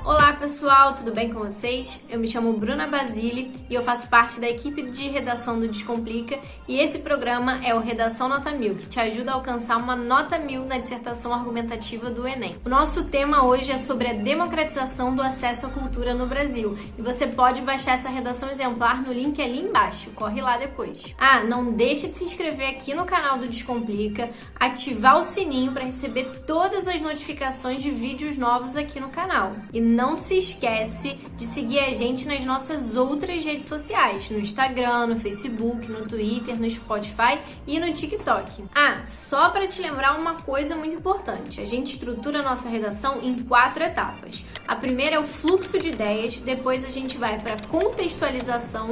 Olá pessoal, tudo bem com vocês? Eu me chamo Bruna Basile e eu faço parte da equipe de redação do Descomplica e esse programa é o Redação Nota 1000, que te ajuda a alcançar uma nota 1000 na dissertação argumentativa do Enem. O nosso tema hoje é sobre a democratização do acesso à cultura no Brasil e você pode baixar essa redação exemplar no link ali embaixo, corre lá depois. Não deixe de se inscrever aqui no canal do Descomplica, ativar o sininho para receber todas as notificações de vídeos novos aqui no canal. E não se esquece de seguir a gente nas nossas outras redes sociais, no Instagram, no Facebook, no Twitter, no Spotify e no TikTok. Só para te lembrar uma coisa muito importante, a gente estrutura a nossa redação em 4 etapas. A primeira é o fluxo de ideias, depois a gente vai para contextualização,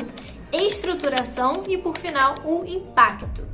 estruturação e, por final, o impacto.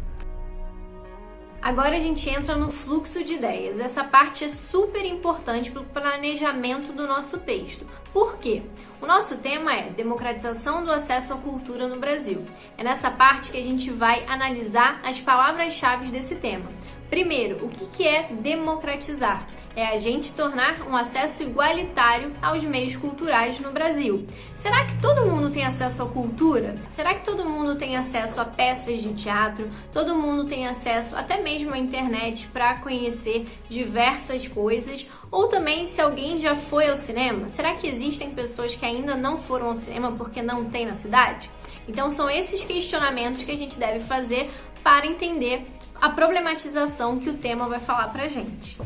Agora a gente entra no fluxo de ideias. Essa parte é super importante para o planejamento do nosso texto. Por quê? O nosso tema é democratização do acesso à cultura no Brasil. É nessa parte que a gente vai analisar as palavras-chave desse tema. Primeiro, o que é democratizar? É a gente tornar um acesso igualitário aos meios culturais no Brasil. Será que todo mundo tem acesso à cultura? Será que todo mundo tem acesso a peças de teatro? Todo mundo tem acesso até mesmo à internet para conhecer diversas coisas? Ou também, se alguém já foi ao cinema, será que existem pessoas que ainda não foram ao cinema porque não tem na cidade? Então são esses questionamentos que a gente deve fazer para entender a problematização que o tema vai falar pra gente.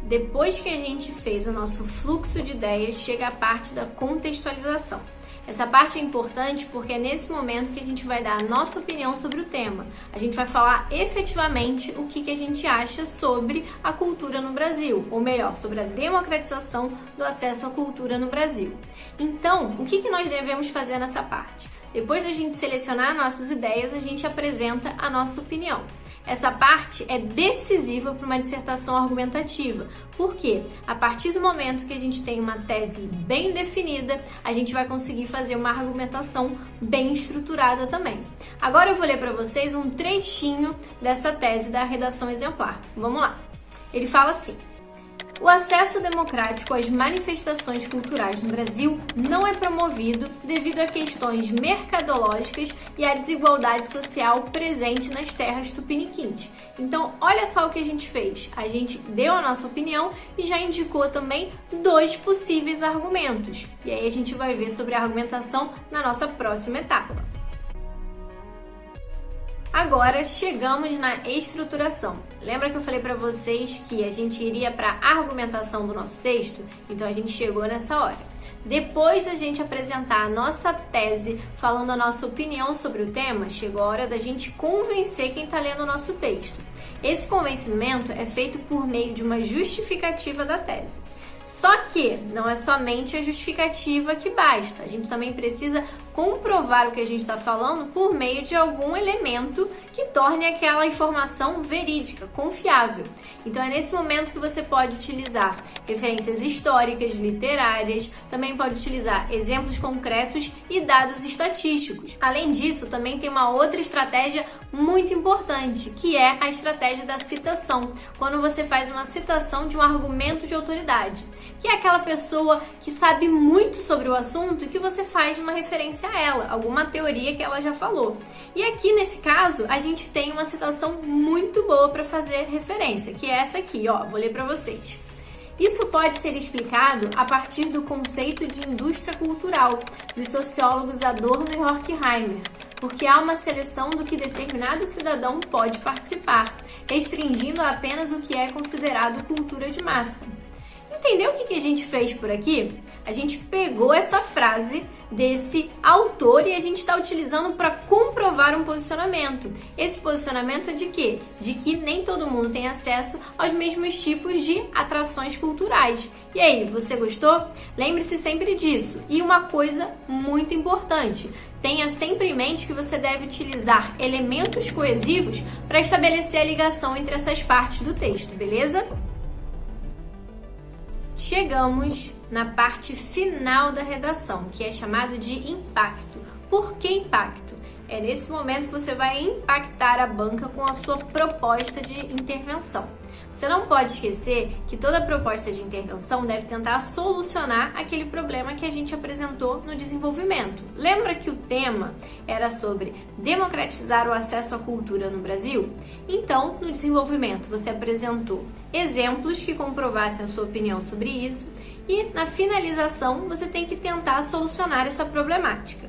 Depois que a gente fez o nosso fluxo de ideias, chega a parte da contextualização. Essa parte é importante porque é nesse momento que a gente vai dar a nossa opinião sobre o tema. A gente vai falar efetivamente o que a gente acha sobre a cultura no Brasil, ou melhor, sobre a democratização do acesso à cultura no Brasil. Então, o que nós devemos fazer nessa parte? Depois da gente selecionar nossas ideias, a gente apresenta a nossa opinião. Essa parte é decisiva para uma dissertação argumentativa. Por quê? A partir do momento que a gente tem uma tese bem definida, a gente vai conseguir fazer uma argumentação bem estruturada também. Agora eu vou ler para vocês um trechinho dessa tese da redação exemplar. Vamos lá. Ele fala assim: o acesso democrático às manifestações culturais no Brasil não é promovido devido a questões mercadológicas e à desigualdade social presente nas terras tupiniquins. Então, olha só o que a gente fez. A gente deu a nossa opinião e já indicou também 2 possíveis argumentos. E aí a gente vai ver sobre a argumentação na nossa próxima etapa. Agora chegamos na estruturação. Lembra que eu falei para vocês que a gente iria para a argumentação do nosso texto? Então a gente chegou nessa hora. Depois da gente apresentar a nossa tese, falando a nossa opinião sobre o tema, chegou a hora da gente convencer quem está lendo o nosso texto. Esse convencimento é feito por meio de uma justificativa da tese. Só que não é somente a justificativa que basta, a gente também precisa comprovar o que a gente está falando por meio de algum elemento que torne aquela informação verídica, confiável. Então é nesse momento que você pode utilizar referências históricas, literárias, também pode utilizar exemplos concretos e dados estatísticos. Além disso, também tem uma outra estratégia muito importante, que é a estratégia da citação, quando você faz uma citação de um argumento de autoridade, que é aquela pessoa que sabe muito sobre o assunto e que você faz uma referência a ela, alguma teoria que ela já falou. E aqui nesse caso, a gente tem uma citação muito boa para fazer referência, que é essa aqui, vou ler para vocês. Isso pode ser explicado a partir do conceito de indústria cultural dos sociólogos Adorno e Horkheimer, porque há uma seleção do que determinado cidadão pode participar, restringindo apenas o que é considerado cultura de massa. Entendeu o que a gente fez por aqui? A gente pegou essa frase desse autor e a gente está utilizando para comprovar um posicionamento. Esse posicionamento é de quê? De que nem todo mundo tem acesso aos mesmos tipos de atrações culturais. E aí, você gostou? Lembre-se sempre disso. E uma coisa muito importante, tenha sempre em mente que você deve utilizar elementos coesivos para estabelecer a ligação entre essas partes do texto, beleza? Chegamos na parte final da redação, que é chamado de impacto. Por que impacto? É nesse momento que você vai impactar a banca com a sua proposta de intervenção. Você não pode esquecer que toda proposta de intervenção deve tentar solucionar aquele problema que a gente apresentou no desenvolvimento. Lembra que o tema era sobre democratizar o acesso à cultura no Brasil? Então, no desenvolvimento, você apresentou exemplos que comprovassem a sua opinião sobre isso e, na finalização, você tem que tentar solucionar essa problemática.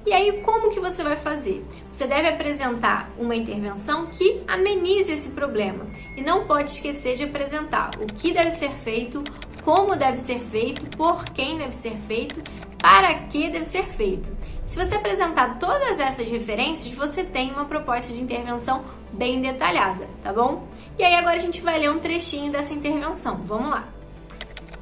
E aí, como que você vai fazer? Você deve apresentar uma intervenção que amenize esse problema. E não pode esquecer de apresentar o que deve ser feito, como deve ser feito, por quem deve ser feito, para que deve ser feito. Se você apresentar todas essas referências, você tem uma proposta de intervenção bem detalhada, tá bom? E aí agora a gente vai ler um trechinho dessa intervenção. Vamos lá.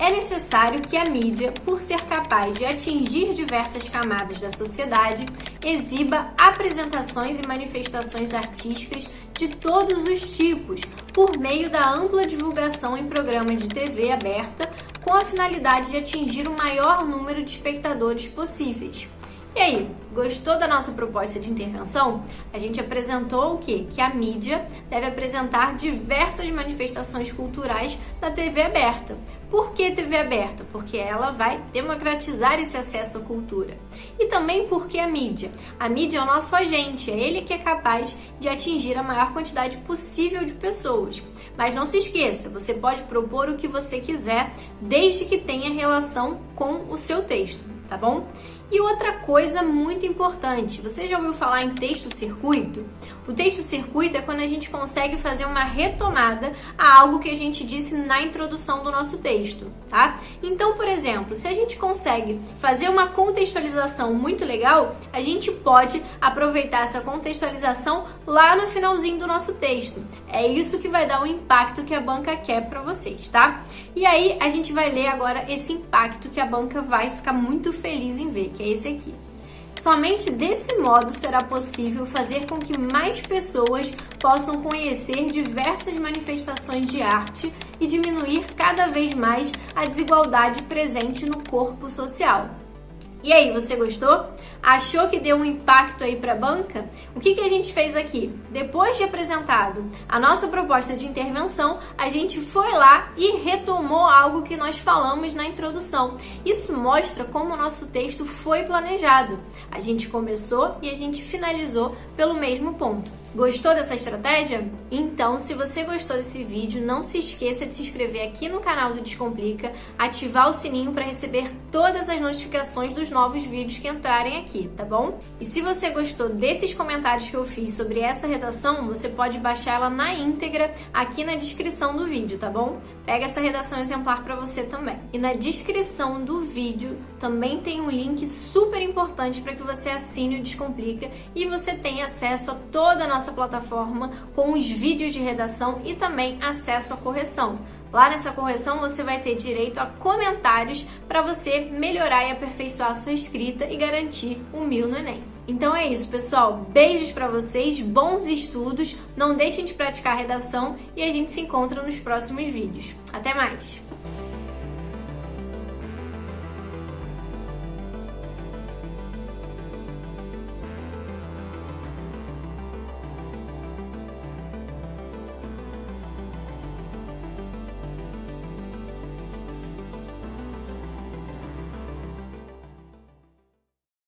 É necessário que a mídia, por ser capaz de atingir diversas camadas da sociedade, exiba apresentações e manifestações artísticas de todos os tipos, por meio da ampla divulgação em programas de TV aberta, com a finalidade de atingir o maior número de espectadores possíveis. E aí, gostou da nossa proposta de intervenção? A gente apresentou o quê? Que a mídia deve apresentar diversas manifestações culturais da TV aberta. Por que TV aberta? Porque ela vai democratizar esse acesso à cultura. E também porque a mídia? A mídia é o nosso agente, é ele que é capaz de atingir a maior quantidade possível de pessoas. Mas não se esqueça, você pode propor o que você quiser, desde que tenha relação com o seu texto, tá bom? E outra coisa muito importante, você já ouviu falar em texto-circuito? O texto-circuito é quando a gente consegue fazer uma retomada a algo que a gente disse na introdução do nosso texto, tá? Então, por exemplo, se a gente consegue fazer uma contextualização muito legal, a gente pode aproveitar essa contextualização lá no finalzinho do nosso texto. É isso que vai dar o impacto que a banca quer para vocês, tá? E aí, a gente vai ler agora esse impacto que a banca vai ficar muito feliz em ver, que é esse aqui. Somente desse modo será possível fazer com que mais pessoas possam conhecer diversas manifestações de arte e diminuir cada vez mais a desigualdade presente no corpo social. E aí, você gostou? Achou que deu um impacto aí para a banca? O que a gente fez aqui? Depois de apresentado a nossa proposta de intervenção, a gente foi lá e retomou algo que nós falamos na introdução. Isso mostra como o nosso texto foi planejado. A gente começou e a gente finalizou pelo mesmo ponto. Gostou dessa estratégia? Então, se você gostou desse vídeo, não se esqueça de se inscrever aqui no canal do Descomplica, ativar o sininho para receber todas as notificações dos novos vídeos que entrarem aqui, tá bom? E se você gostou desses comentários que eu fiz sobre essa redação, você pode baixar ela na íntegra aqui na descrição do vídeo, tá bom? Pega essa redação exemplar para você também. E na descrição do vídeo também tem um link super importante para que você assine o Descomplica e você tenha acesso a toda a nossa plataforma com os vídeos de redação e também acesso à correção. Lá nessa correção você vai ter direito a comentários para você melhorar e aperfeiçoar a sua escrita e garantir o 1000 no Enem. Então é isso, pessoal. Beijos para vocês, bons estudos, não deixem de praticar a redação e a gente se encontra nos próximos vídeos. Até mais!